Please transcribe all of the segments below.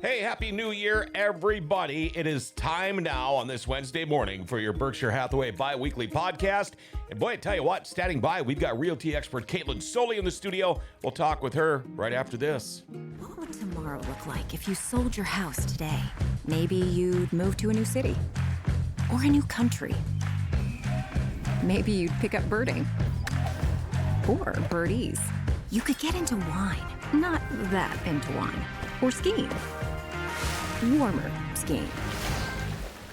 Hey, Happy New Year, everybody. It is time now on this Wednesday morning for your Berkshire Hathaway bi-weekly podcast. And boy, I tell you what, standing by, we've got realty expert Katlyn Soley in the studio. We'll talk with her right after this. What would tomorrow look like if you sold your house today? Maybe you'd move to a new city or a new country. Maybe you'd pick up birding or birdies. You could get into wine, not that into wine, or skiing. Warmer skiing.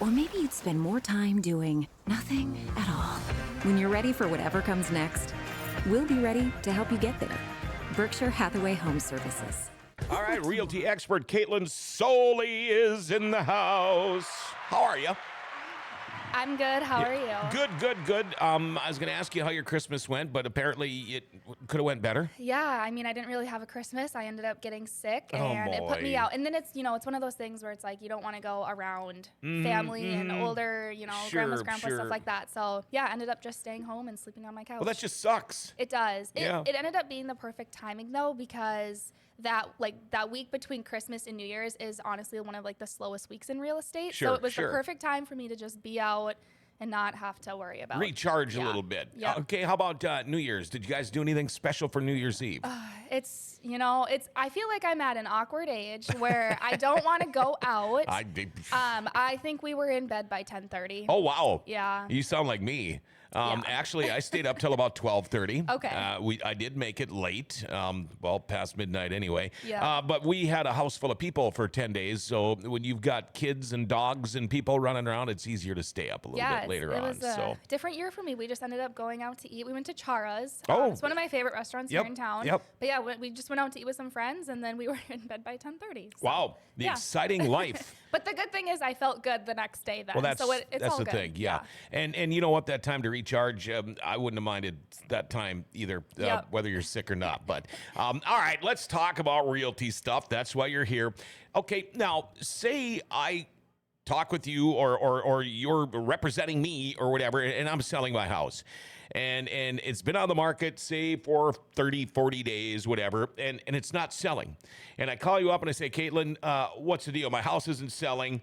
Or maybe you'd spend more time doing nothing at all. When you're ready for whatever comes next, we'll be ready to help you get there. Berkshire Hathaway Home Services. All right, realty expert Katlyn Soley is in the house. How are you? I'm good. How are you? Good. I was going to ask you how your Christmas went, but apparently it could have went better. Yeah, I mean, I didn't really have a Christmas. I ended up getting sick, and it put me out. And then it's one of those things where it's like you don't want to go around family and older, grandma's, grandpa, stuff like that. So yeah, I ended up just staying home and sleeping on my couch. Well, that just sucks. It does. Yeah. It ended up being the perfect timing though, because that week between Christmas and New Year's is honestly one of the slowest weeks in real estate. So it was the perfect time for me to just be out and not have to worry about recharge a little bit. Yeah. Okay, how about New Year's? Did you guys do anything special for New Year's Eve? I feel like I'm at an awkward age where I don't want to go out. I think we were in bed by 10:30. Oh wow. Yeah. You sound like me. Actually, I stayed up till about 12:30. Okay. I did make it late, past midnight anyway. Yeah. But we had a house full of people for 10 days, so when you've got kids and dogs and people running around, it's easier to stay up a little bit later on. It was a different year for me. We just ended up going out to eat. We went to Chara's. Oh. It's one of my favorite restaurants here in town. Yep. But yeah, we just went out to eat with some friends, and then we were in bed by 10:30. So, wow, the exciting life. But the good thing is I felt good the next day then. Well, that's it's all the good. thing, yeah. And you know what, that time to recharge, I wouldn't have minded that time either, whether you're sick or not. But all right, let's talk about realty stuff. That's why you're here. Okay, now say I talk with you or you're representing me or whatever, and I'm selling my house. And it's been on the market, say, for 30, 40 days, whatever, and it's not selling. And I call you up and I say, Katlyn, what's the deal? My house isn't selling.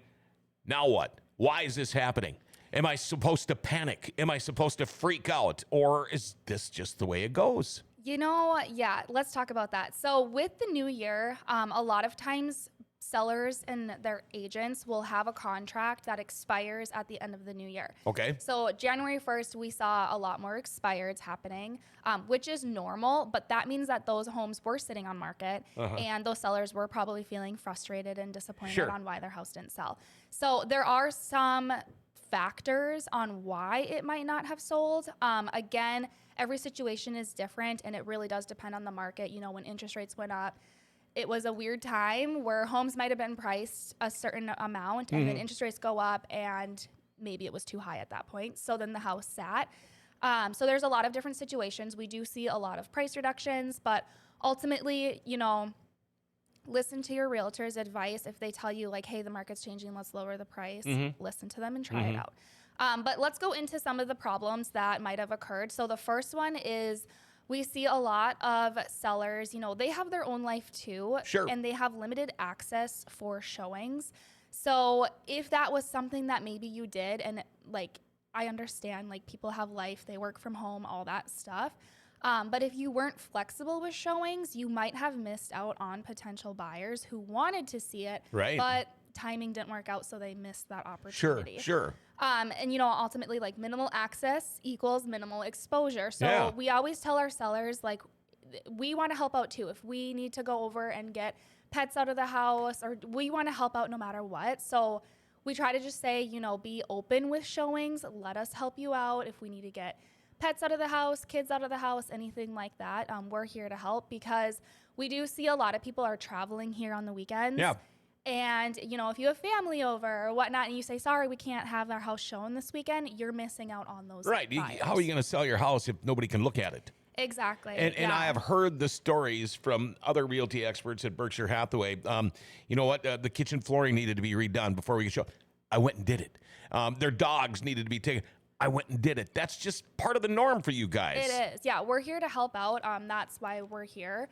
Now what? Why is this happening? Am I supposed to panic? Am I supposed to freak out? Or is this just the way it goes? Let's talk about that. So with the new year, a lot of times sellers and their agents will have a contract that expires at the end of the new year. Okay. So January 1st, we saw a lot more expireds happening, which is normal, but that means that those homes were sitting on market and those sellers were probably feeling frustrated and disappointed on why their house didn't sell. So there are some factors on why it might not have sold. Again, every situation is different and it really does depend on the market. When interest rates went up, it was a weird time where homes might have been priced a certain amount and then interest rates go up and maybe it was too high at that point. So then the house sat. So there's a lot of different situations. We do see a lot of price reductions, but ultimately, listen to your realtor's advice. If they tell you hey, the market's changing, let's lower the price, listen to them and try it out. But let's go into some of the problems that might have occurred. So the first one is we see a lot of sellers, they have their own life too. Sure. And they have limited access for showings. So if that was something that maybe you did, and I understand people have life, they work from home, all that stuff. But if you weren't flexible with showings, you might have missed out on potential buyers who wanted to see it. Right. But timing didn't work out, so they missed that opportunity. Sure. And ultimately minimal access equals minimal exposure. So we always tell our sellers we want to help out too. If we need to go over and get pets out of the house, or we want to help out no matter what. So we try to just say, be open with showings. Let us help you out if we need to get pets out of the house, kids out of the house, anything like that. We're here to help because we do see a lot of people are traveling here on the weekends. Yeah. And, if you have family over or whatnot and you say, sorry, we can't have our house shown this weekend, you're missing out on those Right. buyers. How are you going to sell your house if nobody can look at it? Exactly. And I have heard the stories from other realty experts at Berkshire Hathaway. You know what? The kitchen flooring needed to be redone before we could show. I went and did it. Their dogs needed to be taken. I went and did it. That's just part of the norm for you guys. It is. Yeah, we're here to help out. That's why we're here.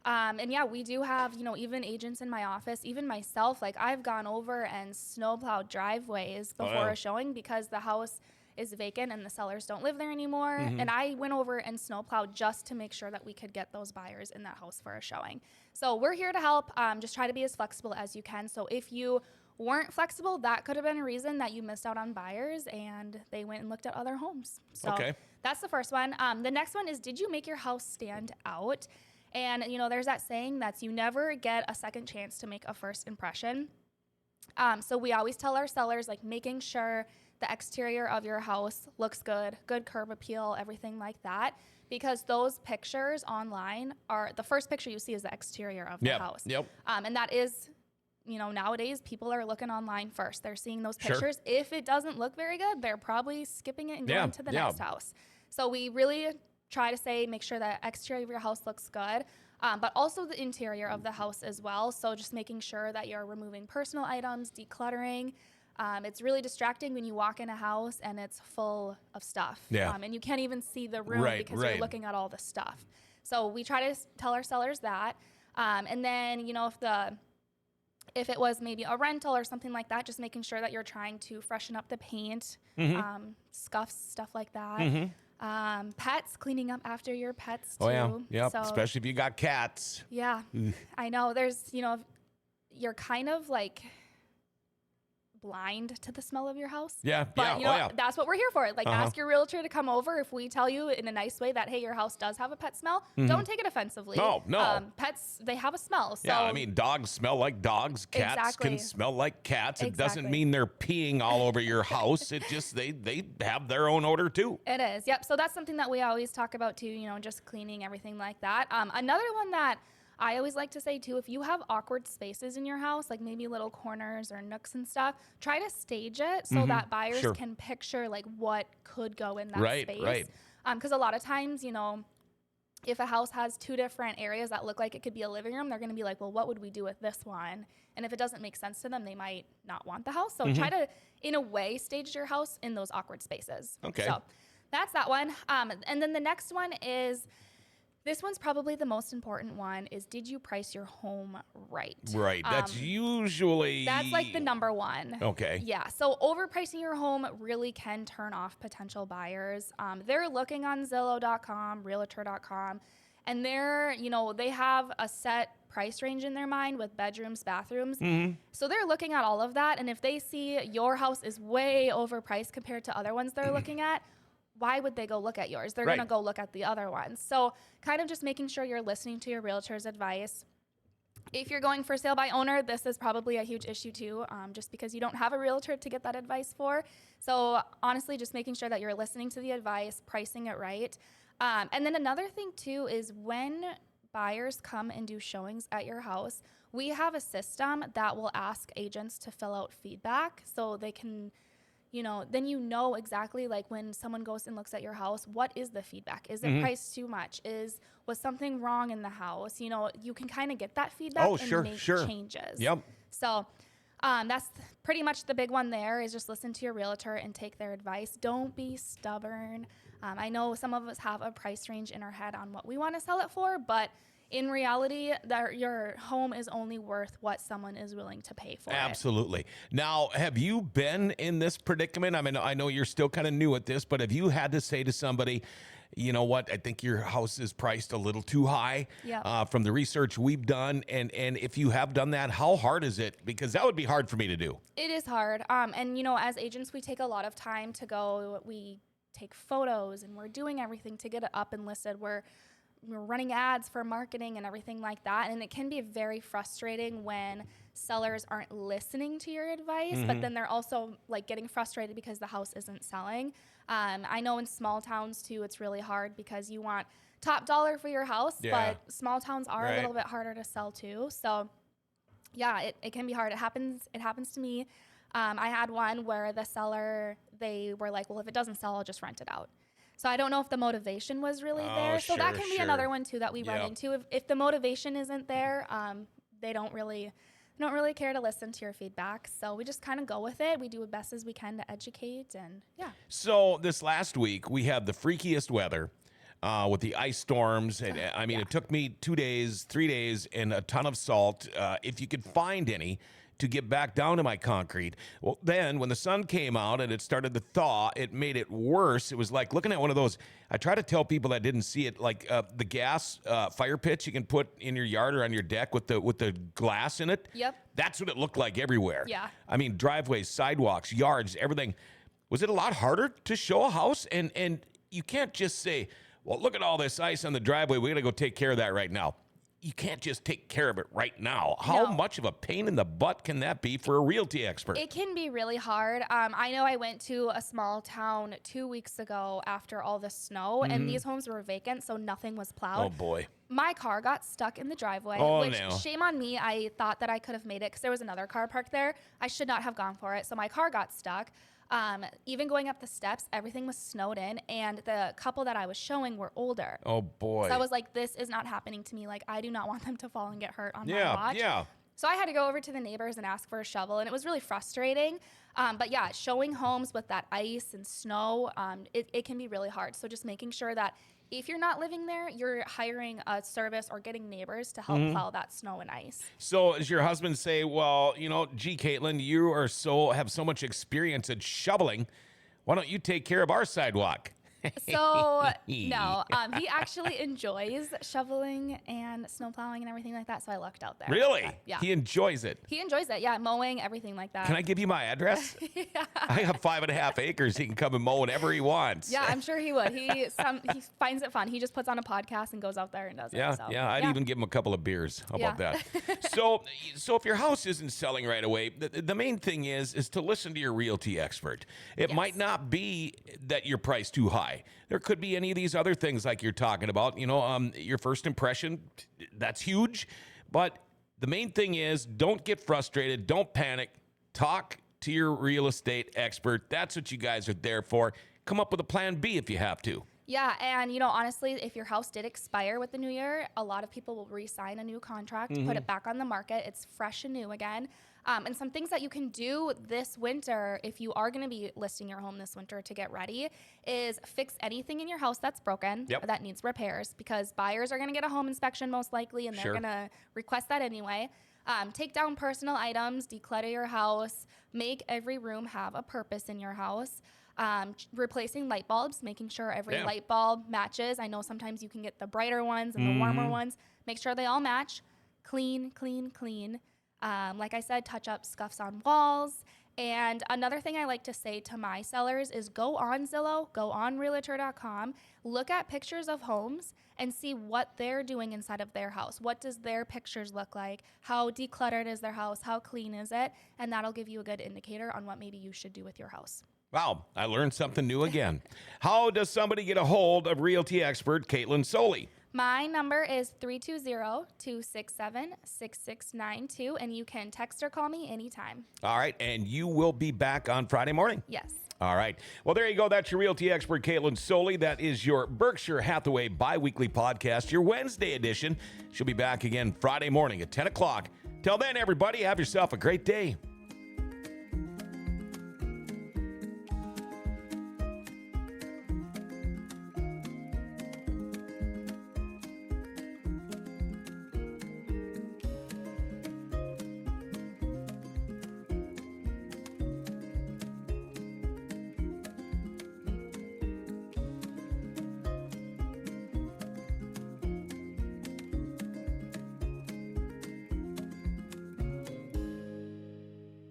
And yeah, we do have, even agents in my office, even myself, like I've gone over and snowplowed driveways before a showing because the house is vacant and the sellers don't live there anymore. And I went over and snowplowed just to make sure that we could get those buyers in that house for a showing. So we're here to help. Just try to be as flexible as you can. So if you weren't flexible, that could have been a reason that you missed out on buyers and they went and looked at other homes. So that's the first one. The next one is, did you make your house stand out? And, there's that saying that's you never get a second chance to make a first impression. So we always tell our sellers, like, making sure the exterior of your house looks good curb appeal, everything like that, because those pictures online are the first picture you see is the exterior of the house. And that is, nowadays people are looking online first. They're seeing those pictures. If it doesn't look very good, they're probably skipping it and going to the next house. So we really try to say, make sure the exterior of your house looks good, but also the interior of the house as well. So just making sure that you're removing personal items, decluttering. It's really distracting when you walk in a house and it's full of stuff. And you can't even see the room because you're looking at all the stuff. So we try to tell our sellers that. And then, if it was maybe a rental or something like that, just making sure that you're trying to freshen up the paint, scuffs, stuff like that. Pets, cleaning up after your pets too. So, especially if you got cats. I know there's, you're kind of like blind to the smell of your house. But that's what we're here for. Like, ask your realtor to come over. If we tell you in a nice way that, hey, your house does have a pet smell, don't take it offensively. No. Pets, they have a smell. So I mean, dogs smell like dogs. Cats can smell like cats. It doesn't mean they're peeing all over your house. It just, they have their own odor too. It is. Yep. So that's something that we always talk about too, just cleaning, everything like that. Another one that I always like to say too, if you have awkward spaces in your house, like maybe little corners or nooks and stuff, try to stage it so that buyers can picture like what could go in that space. Because a lot of times, if a house has two different areas that look like it could be a living room, they're going to be like, well, what would we do with this one? And if it doesn't make sense to them, they might not want the house. So try to, in a way, stage your house in those awkward spaces. So that's that one. And then the next one is, this one's probably the most important one, is, did you price your home right? That's usually... That's like the number one. Yeah. So overpricing your home really can turn off potential buyers. They're looking on Zillow.com, Realtor.com, and they're, they have a set price range in their mind with bedrooms, bathrooms. So they're looking at all of that. And if they see your house is way overpriced compared to other ones they're looking at, why would they go look at yours? They're going to go look at the other ones. So kind of just making sure you're listening to your realtor's advice. If you're going for sale by owner, this is probably a huge issue too, just because you don't have a realtor to get that advice for. So honestly, just making sure that you're listening to the advice, pricing it right. And then another thing too is, when buyers come and do showings at your house, we have a system that will ask agents to fill out feedback so they can, then exactly, like, when someone goes and looks at your house, what is the feedback? Is it priced too much? Was something wrong in the house? You can kind of get that feedback and make changes. So that's pretty much the big one there, is just listen to your realtor and take their advice. Don't be stubborn. I know some of us have a price range in our head on what we want to sell it for, but in reality, that your home is only worth what someone is willing to pay for it. Absolutely. Now, have you been in this predicament? I mean, I know you're still kind of new at this, but have you had to say to somebody, you know what, I think your house is priced a little too high from the research we've done? And if you have done that, how hard is it? Because that would be hard for me to do. It is hard. And, as agents, we take a lot of time to go. We take photos and we're doing everything to get it up and listed. We're running ads for marketing and everything like that. And it can be very frustrating when sellers aren't listening to your advice, but then they're also like getting frustrated because the house isn't selling. I know in small towns too, it's really hard because you want top dollar for your house, but small towns are a little bit harder to sell too. So yeah, it can be hard. It happens to me. I had one where the seller, they were like, well, if it doesn't sell, I'll just rent it out. So I don't know if the motivation was really there. So that can be another one too that we run into. If the motivation isn't there, they don't really care to listen to your feedback. So we just kind of go with it. We do the best as we can to educate, and yeah. So this last week we had the freakiest weather. with the ice storms. And I mean, it took me 2 days, 3 days, and a ton of salt, if you could find any, to get back down to my concrete. Well, then when the sun came out and it started to thaw, it made it worse. It was like looking at one of those. I try to tell people that didn't see it, like the gas fire pits you can put in your yard or on your deck with the glass in it. Yep. That's what it looked like everywhere. Yeah. I mean, driveways, sidewalks, yards, everything. Was it a lot harder to show a house? And you can't just say, well, look at all this ice on the driveway. We got to go take care of that right now. You can't just take care of it right now. How much of a pain in the butt can that be for a realty expert? It can be really hard. I know I went to a small town 2 weeks ago after all the snow, and these homes were vacant, so nothing was plowed. Oh, boy. My car got stuck in the driveway, which shame on me. I thought that I could have made it because there was another car parked there. I should not have gone for it, so my car got stuck. Even going up the steps, everything was snowed in, and the couple that I was showing were older. Oh, boy. So I was like, this is not happening to me. Like, I do not want them to fall and get hurt on my watch. Yeah. So I had to go over to the neighbors and ask for a shovel, and it was really frustrating. But yeah, showing homes with that ice and snow, it can be really hard. So just making sure that if you're not living there, you're hiring a service or getting neighbors to help plow that snow and ice. So does your husband say, well, gee, Katlyn, you have so much experience at shoveling. Why don't you take care of our sidewalk? So no, he actually enjoys shoveling and snow plowing and everything like that. So I lucked out there. Really? Yeah. He enjoys it. He enjoys it. Yeah. Mowing, everything like that. Can I give you my address? Yeah. I have 5.5 acres. He can come and mow whenever he wants. Yeah, I'm sure he would. He finds it fun. He just puts on a podcast and goes out there and does Yeah, it. So, yeah. I'd even give him a couple of beers. How about that? So if your house isn't selling right away, the main thing is to listen to your realty expert. It might not be that you're priced too high. There could be any of these other things like you're talking about. Your first impression, that's huge. But the main thing is don't get frustrated. Don't panic. Talk to your real estate expert. That's what you guys are there for. Come up with a plan B if you have to. Yeah, and honestly, if your house did expire with the new year, a lot of people will re-sign a new contract, put it back on the market. It's fresh and new again. And some things that you can do this winter, if you are going to be listing your home this winter to get ready, is fix anything in your house that's broken or that needs repairs, because buyers are going to get a home inspection most likely, and they're going to request that anyway. Take down personal items, declutter your house, make every room have a purpose in your house. Replacing light bulbs, making sure every light bulb matches. I know sometimes you can get the brighter ones and the warmer ones. Make sure they all match. Clean, clean, clean. Like I said, touch up scuffs on walls. And another thing I like to say to my sellers is go on Zillow, go on Realtor.com, look at pictures of homes and see what they're doing inside of their house. What does their pictures look like? How decluttered is their house? How clean is it? And that'll give you a good indicator on what maybe you should do with your house. Wow, I learned something new again. How does somebody get a hold of realty expert Katlyn Soley? My number is 320-267-6692, and you can text or call me anytime. All right, and you will be back on Friday morning? Yes. All right. Well, there you go. That's your realty expert, Katlyn Soley. That is your Berkshire Hathaway bi-weekly podcast, your Wednesday edition. She'll be back again Friday morning at 10 o'clock. Till then, everybody, have yourself a great day.